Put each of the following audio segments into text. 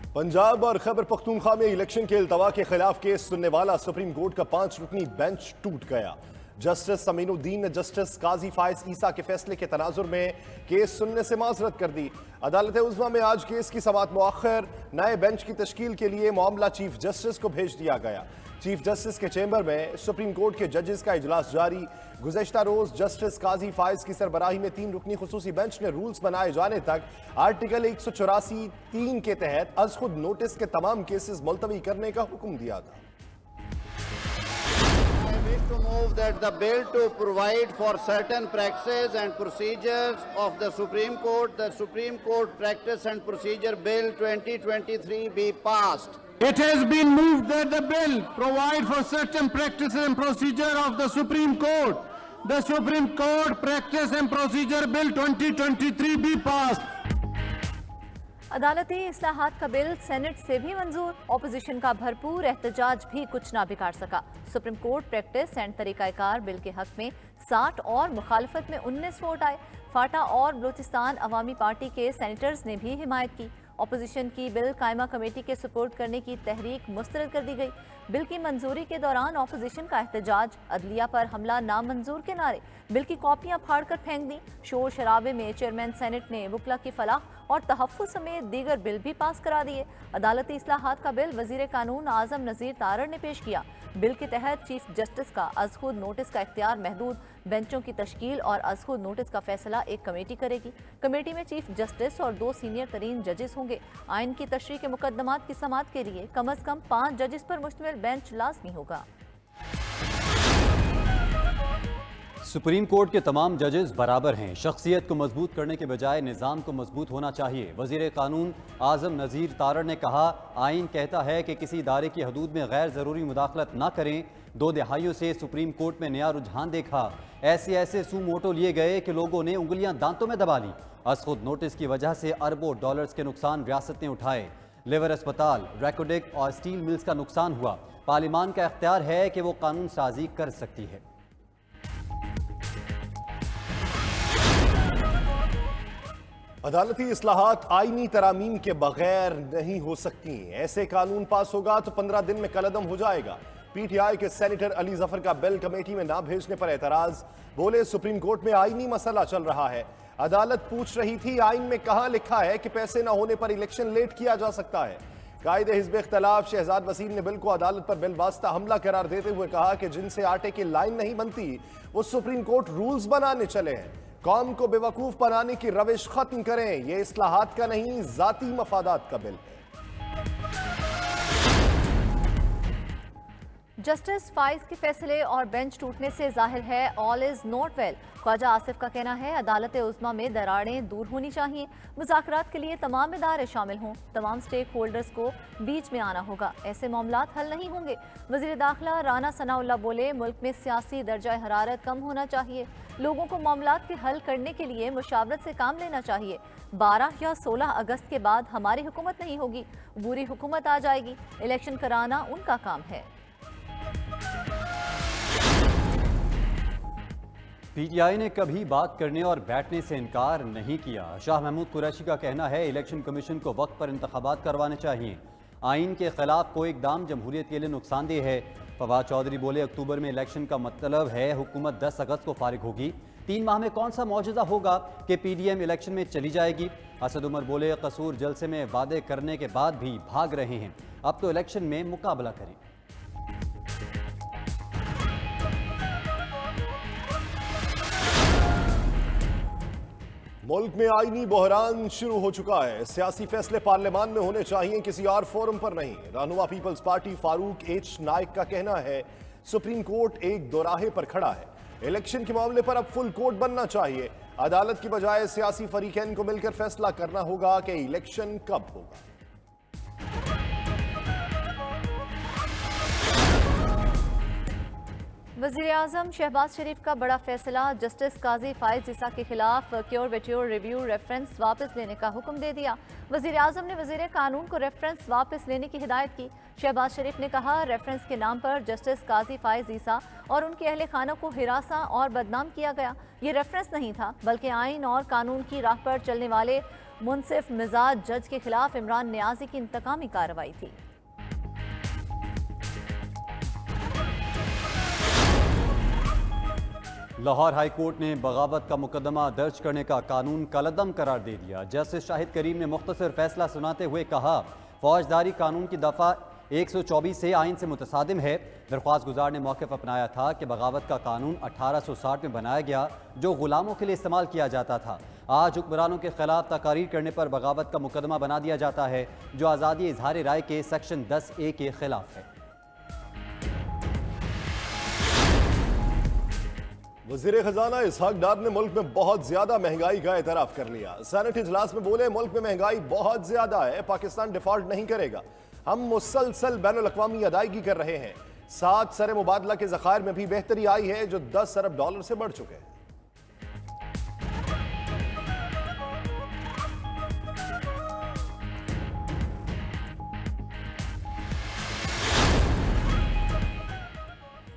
पंजाब और खैबर पख्तूनख्वा में इलेक्शन के इल्तवा के खिलाफ केस सुनने वाला सुप्रीम कोर्ट का 5 रुकनी बेंच टूट गया। जस्टिस अमीनुद्दीन ने जस्टिस काजी फायज ईसा के फैसले के तनाजुर में केस सुनने से माजरत कर दी। अदालत उज़्मा में आज केस की समाअत मुअख्खर, नए बेंच की तश्कील के लिए मामला चीफ जस्टिस को भेज दिया गया। चीफ जस्टिस के चेंबर में सुप्रीम कोर्ट के जजेस का इजलास जारी। गुज़श्ता रोज जस्टिस काजी फायज की सरबराही में 3 रुकनी खुसूसी बेंच ने रूल्स बनाए जाने तक आर्टिकल 184(3) के तहत अज खुद नोटिस के तमाम केसेस मुलतवी करने का हुक्म दिया था। To move that the bill to provide for certain practices and procedures of the Supreme Court Practice and Procedure Bill 2023 be passed. It has been moved that the bill provide for certain practices and procedure of the Supreme Court. The Supreme Court Practice and Procedure Bill 2023 be passed. अदालती इस्लाहात का bill senate से भी मंजूर। Opposition का भरपूर एहतजाज भी कुछ ना बिगाड़ सका। सुप्रीम कोर्ट प्रैक्टिस एंड तरीकाकार बिल के हक में 60 और मुखालफत में 19 वोट आए। फाटा और बलूचिस्तान अवामी पार्टी के सेनेटर्स ने भी हिमायत की। ऑपोजिशन की बिल कायमा कमेटी के सुपुर्द करने की तहरीक मुस्तरद कर दी गई। बिल की मंजूरी के दौरान ऑपोजिशन का एहतजाज, अदलिया पर हमला नामंजूर के नारे, बिल की कॉपियां फाड़कर फेंक दी। शोर शराबे में चेयरमैन सेनेट ने वकला की फलाह और तहफ़्फ़ुज़ समेत दीगर बिल भी पास करा दिए। अदालती इस्लाहात का बिल वज़ीर कानून आज़म नज़ीर तारड़ ने पेश किया। बिल के तहत चीफ जस्टिस का अज खुद नोटिस का इख्तियार महदूद, बेंचों की तश्कील और अज खुद नोटिस का फैसला एक कमेटी करेगी। कमेटी में चीफ जस्टिस और 2 सीनियर तरीन जजेस होंगे। आइन की तशरीह के मुकदमात की समाअत के लिए कम अज कम 5 जजेस पर मुश्तमिल बेंच लाजमी होगा। सुप्रीम कोर्ट के तमाम जजेस बराबर हैं। शख्सियत को मजबूत करने के बजाय निज़ाम को मजबूत होना चाहिए। वज़ीर कानून आज़म नज़ीर तारड़ ने कहा, आइन कहता है कि किसी इदारे की हदूद में गैर ज़रूरी मुदाखलत ना करें। 2 दिहाइयों से सुप्रीम कोर्ट में नया रुझान देखा। ऐसे सू मोटो लिए गए कि लोगों ने उंगलियां दांतों में दबा ली। अज खुद नोटिस की वजह से अरबों डॉलर्स के नुकसान रियासत ने उठाए। लिवर अस्पताल, रैकोडिक और स्टील मिल्स का नुकसान हुआ। पार्लिमान का इख्तियार है कि वो कानून साजी कर सकती है। अदालती इस्लाहात आईनी तरामीम के बगैर नहीं हो सकती। ऐसे कानून पास होगा तो 15 दिन में कलअदम हो जाएगा। पीटीआई के सेनेटर अली जफर का बिल कमेटी में ना भेजने पर एतराज। बोले, सुप्रीम कोर्ट में आईनी मसला चल रहा है। अदालत पूछ रही थी, आइन में कहां लिखा है कि पैसे ना होने पर इलेक्शन लेट किया जा सकता है। कायदे हिज़्ब इख्तलाफ शहजाद वसीम ने बिल को अदालत पर बिलवास्ता हमला करार देते हुए कहा कि जिनसे आटे की लाइन नहीं बनती वो सुप्रीम कोर्ट रूल्स बनाने चले हैं। कौम को बेवकूफ बनाने की रविश खत्म करें। यह इस्लाहात का नहीं, जाती मफादात का बिल है। जस्टिस फाइज के फैसले और बेंच टूटने से जाहिर है all is not well. Khawaja Asif का कहना है, अदालत उज़्मा में दरारें दूर होनी चाहिए। मुज़ाकरात के लिए तमाम इदारे शामिल हों। तमाम स्टेक होल्डर्स को बीच में आना होगा। ऐसे मामलात हल नहीं होंगे। वज़ीर दाखिला राना सनाउल्लाह बोले, मुल्क में सियासी दर्जा हरारत कम होना चाहिए। लोगों को मामलात के हल करने के लिए मुशावरत से काम लेना चाहिए। 12 या 16 अगस्त के बाद हमारी हुकूमत नहीं होगी, बुरी हुकूमत आ जाएगी। इलेक्शन कराना उनका काम है। पीटीआई ने कभी बात करने और बैठने से इनकार नहीं किया। शाह महमूद कुरैशी का कहना है, इलेक्शन कमीशन को वक्त पर इंतखाबात करवाने चाहिए। आइन के खिलाफ कोई इकदाम जमहूरियत के लिए नुकसानदेह है। फवाद चौधरी बोले, अक्टूबर में इलेक्शन का मतलब है हुकूमत 10 अगस्त को फारिग होगी। 3 माह में कौन सा मौजूदा होगा कि पीडीएम इलेक्शन में चली जाएगी। असद उमर बोले, कसूर जलसे में वादे करने के बाद भी भाग रहे हैं, अब तो इलेक्शन में मुकाबला करें। मुल्क में आईनी बहरान शुरू हो चुका है। सियासी फैसले पार्लियामान में होने चाहिए, किसी और फोरम पर नहीं। रहनुमा peoples party Farooq H Naek का कहना है, सुप्रीम कोर्ट एक दोराहे पर खड़ा है। इलेक्शन के मामले पर अब फुल कोर्ट बनना चाहिए। अदालत की बजाय सियासी फरीकैन को मिलकर फैसला करना होगा कि इलेक्शन कब होगा। वज़ीर आज़म शहबाज शरीफ का बड़ा फैसला, जस्टिस काजी फायज ईसा के खिलाफ क्योर वेट्योर रिव्यू रेफरेंस वापस लेने का हुक्म दे दिया। वज़ीर आज़म ने वज़ीर कानून को रेफरेंस वापस लेने की हिदायत की। शहबाज शरीफ ने कहा, रेफरेंस के नाम पर जस्टिस काजी फायज ईसा और उनके अहले खाना को हिरासा और बदनाम किया गया। ये रेफरेंस नहीं था, बल्कि आइन और कानून की राह पर चलने वाले मुनसिफ मिजाज जज के खिलाफ इमरान नियाजी की इंतकामी कार्रवाई थी। लाहौर हाई कोर्ट ने बगावत का मुकदमा दर्ज करने का कानून कलअदम करार दे दिया। जस्टिस शाहिद करीम ने मुख्तसर फैसला सुनाते हुए कहा, फौजदारी कानून की दफ़ा 124 से आइन से मुतसादिम है। दरख्वास्त गुजार ने मौक़िफ़ अपनाया था कि बगावत का कानून 1860 में बनाया गया, जो गुलामों के लिए इस्तेमाल किया जाता था। आज हुक्मरानों के खिलाफ तकारीर करने पर बगावत का मुकदमा बना दिया जाता है, जो आज़ादी इजहार राय के सेक्शन 10A के खिलाफ है। वज़ीर ख़ज़ाना इसहाक डार ने मुल्क में बहुत ज्यादा महंगाई का एतराफ़ कर लिया। सेनेट इजलास में बोले, मुल्क में महंगाई बहुत ज्यादा है, पाकिस्तान डिफॉल्ट नहीं करेगा। हम मुसलसल बैनुल-अक़वामी अदायगी कर रहे हैं। 7 सरे मुबादला के ज़खायर में भी बेहतरी आई है, जो 10 अरब डॉलर से बढ़ चुके हैं।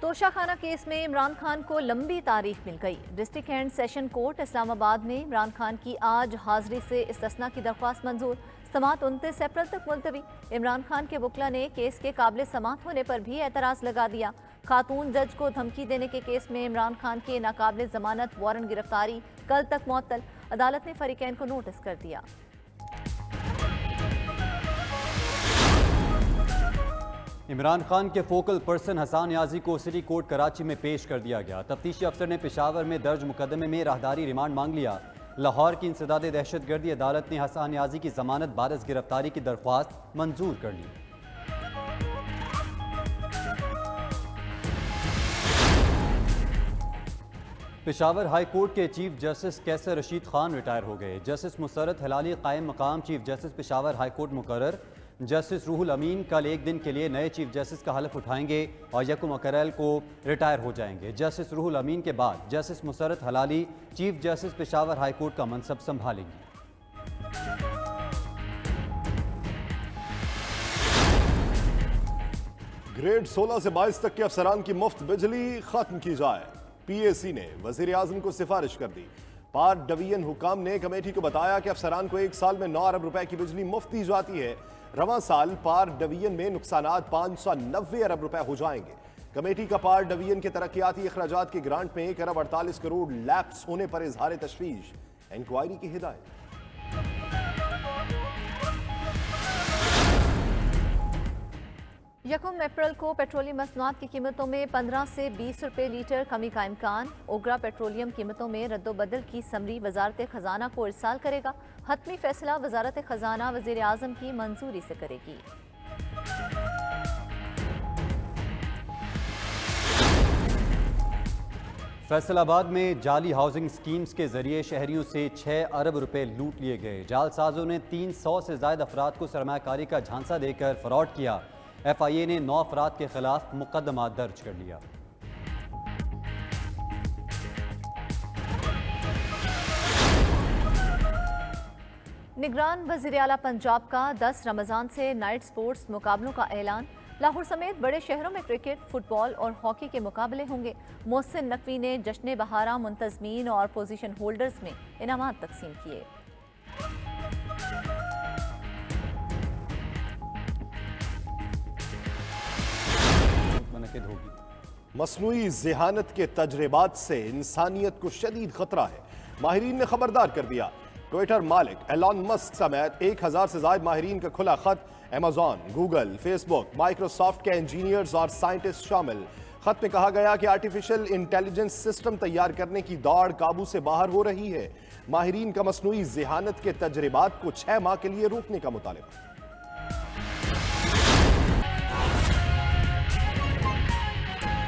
तोशाखाना केस में इमरान खान को लंबी तारीख मिल गई। District and session court Islamabad में इमरान खान की आज हाजिरी से इस्तिस्ना की दरख्वास्त मंजूर। समाअत 29 अप्रैल तक मुलतवी। इमरान खान के वकील ने केस के काबिल समाअत होने पर भी एतराज़ लगा दिया। खातून जज को धमकी देने के केस में इमरान खान के नाकाबिल जमानत वारंट गिरफ्तारी कल तक मुअत्तल। अदालत ने फरीकैन को नोटिस कर दिया। इमरान खान के फोकल पर्सन हसन नियाजी को सिटी कोर्ट कराची में पेश कर दिया गया। तफ्तीशी अफसर ने पेशावर में दर्ज मुकदमे में राहदारी रिमांड मांग लिया। लाहौर की इंसदाद दहशतगर्दी अदालत ने हसन नियाजी की जमानत बारस गिरफ्तारी की दरख्वास्त मंजूर कर ली। पेशावर हाई कोर्ट के चीफ जस्टिस कैसर रशीद खान रिटायर हो गए। जस्टिस मुसर्रत हिलाली कायम मकाम chief justice Peshawar high court मुकर्रर। जस्टिस रूहुल अमीन कल एक दिन के लिए नए चीफ जस्टिस का हलफ उठाएंगे और यकुम अप्रैल को रिटायर हो जाएंगे। जस्टिस रूहुल अमीन के बाद justice Musarrat Hilali chief justice Peshawar high court का मनसब संभालेंगी। ग्रेड 16 से 22 तक के अफसरान की मुफ्त बिजली खत्म की जाए। PAC ने वजीर आजम को सिफारिश कर दी। पार डिवीजन हुकाम ने कमेटी को बताया कि अफसरान को 1 साल में 9 अरब रुपए की बिजली मुफ्त दी जाती है। रवां साल पार डिवीजन में नुकसानात 590 अरब रुपए हो जाएंगे। कमेटी का पार डिवीजन के तरक्याती अखराजात की ग्रांट में 1 अरब 48 करोड़ लैप्स होने पर इजहार तशवीश। इंक्वायरी की हिदायत। यकम अप्रैल को पेट्रोलियम मसनूआत की कीमतों में 15 से 20 रुपए लीटर कमी का इम्कान। ओगरा पेट्रोलियम कीमतों में रद्दोबदल की समरी वजारत खजाना को इरसाल करेगा। हतमी फैसला वजारत खजाना वजीर आजम की मंजूरी से करेगी। फैसलाबाद में जाली हाउसिंग स्कीम्स के जरिए शहरियों से 6 अरब रुपए लूट लिए गए। जालसाजों ने 300 से ज्यादा अफराद को सरमायाकारी का झांसा देकर फ्रॉड किया। FIA ने 9 अफराद के खिलाफ मुकदमा दर्ज कर लिया। निगरान वज़ीर आला पंजाब का 10 रमज़ान से नाइट स्पोर्ट्स मुकाबलों का ऐलान। लाहौर समेत बड़े शहरों में क्रिकेट, फुटबॉल और हॉकी के मुकाबले होंगे। मोहसिन नकवी ने जश्न बहारा मुंतजमीन और पोजीशन होल्डर्स में इनामात तकसीम किए। मसनूई ज़हानत के तजर्बात से इंसानियत को शदीद खतरा है, माहिरीन ने खबरदार कर दिया। ट्विटर मालिक एलॉन मस्क समेत 1000 से ज्यादा माहिरीन का खुला खत। अमेजॉन, गूगल, फेसबुक, माइक्रोसॉफ्ट के इंजीनियर्स और साइंटिस्ट शामिल। खत में कहा गया कि आर्टिफिशियल इंटेलिजेंस सिस्टम तैयार करने की दौड़ काबू से बाहर हो रही है। माहिरीन का मसनूई ज़हानत के तजर्बात को 6 माह के लिए रोकने का मुतालिबा।